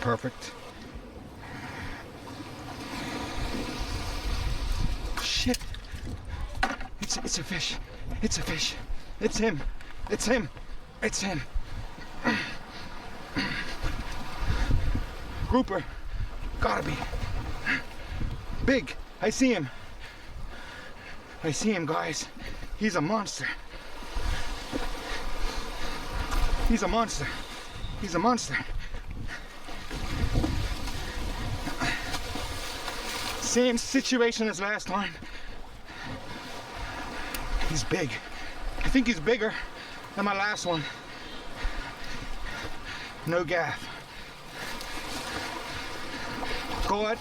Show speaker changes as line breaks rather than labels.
Perfect. Shit. It's a fish. It's a fish. It's him. It's him. It's him. Grouper. Gotta be. Big. I see him. I see him, guys. He's a monster. He's a monster. He's a monster. Same situation as last time. He's big. I think he's bigger than my last one. No gaff. Caught.